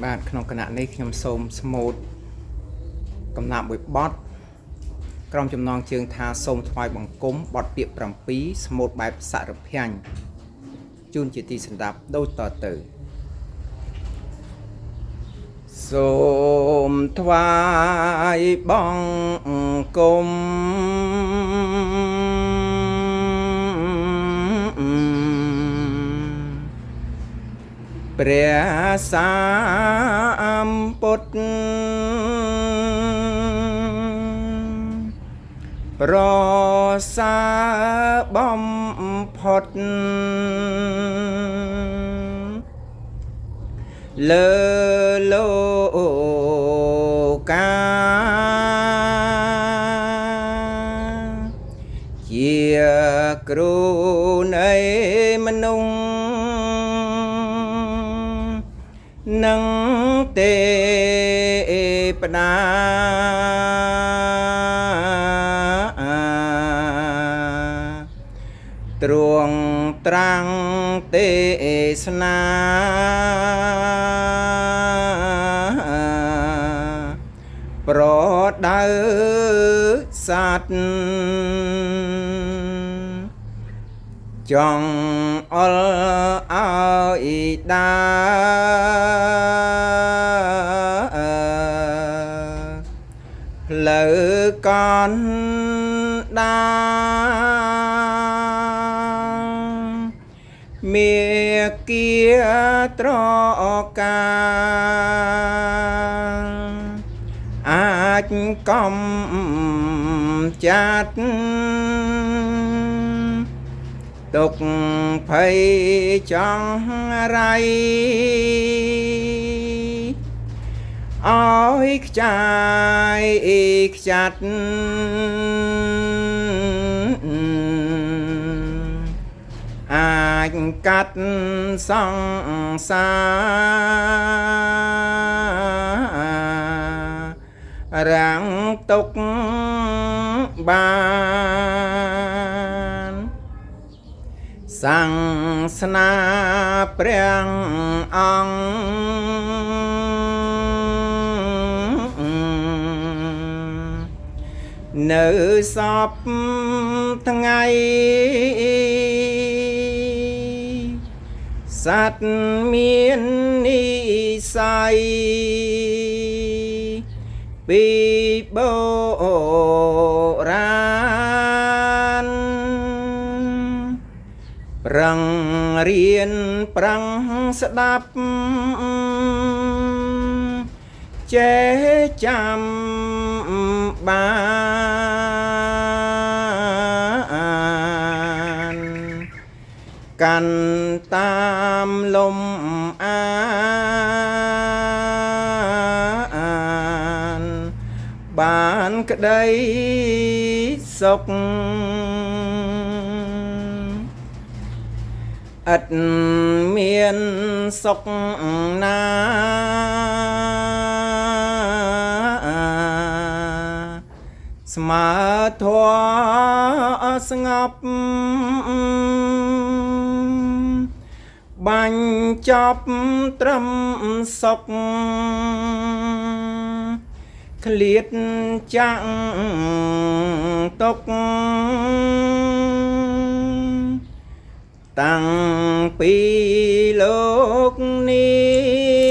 បាទក្នុងគណៈនេះខ្ញុំសូមស្មូតកំណាប់មួយបទក្រុមចំណងជើងថាសូមថ្វាយបង្គំបទពាក្យ7ស្មូតបែបសារភ័ញ្ញជូនជាទីសន្តាប់ដូចតទៅសូមថ្វាយបង្គំព្រះសម្ពុទ្ធប្រសើរបំផុតលើលោកាជាគ្រូនៃមនុស្សនឹងទេពតាទ្រង់ត្រាំងទេសនាប្រដៅសត្វចង់អល់ឲ្យដាផ្លូវកណ្ដាលមេគាត្រកាអាចកំចាត់ទុកភ័យចង្រៃឲ្យខ្ចាយខ្ចាត់អាចកាត់សង្សាររាំងទុកបានសាសនាព្រះអង្គនៅសពថ្ងៃសត្វមាននិស័យពីបុរាណប្រឹងរៀនប្រឹងស្ដាប់ចេះចាំបានកាន់តាមលំអានបានក្តីសុខឥតមានសុខណាស្មើធម៌ស្ងប់បាញ់ចប់ត្រឹមសុខឃ្លាតចាំងទុកតាំងពីលោកនេះ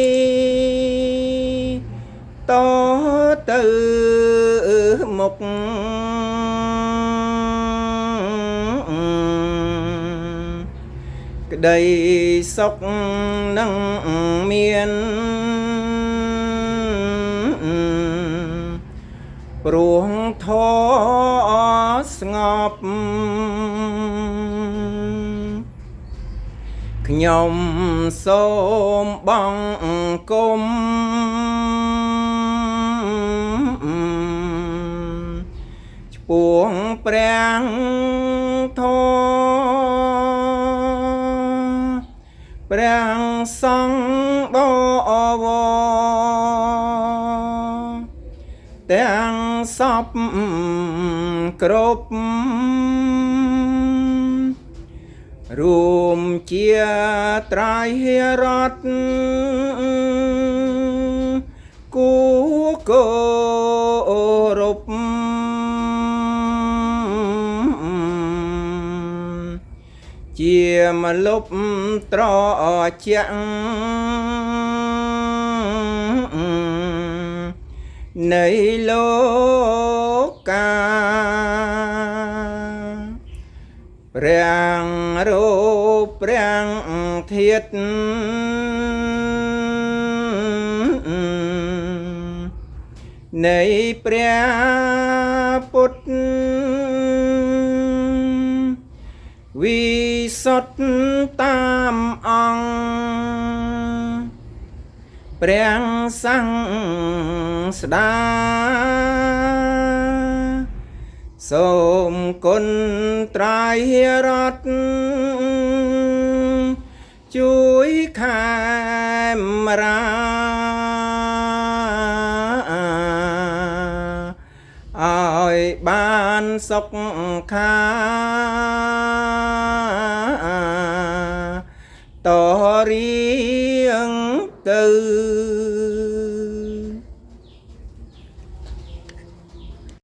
តទៅមុខក្តីសុខនឹងមានព្រោះធម៌ស្ងប់ខ្ញុំសូមបង្គំឆ្ពោះព្រះធម៌ព្រះសង្ឃបវរទាំងសពគ្រប់រួមជាត្រៃរតន៍ រពជាមលុបត្រជាក់នៃលោកកាព្រះរូបព្រះធាតុនៃព្រះពុទ្ធវិសុទ្ធតាមអង្គព្រះសង្ឃស្ដាសូមគុណត្រៃរតន៍ជួយខែមរាឲ្យបានសុខខាតរៀងទៅ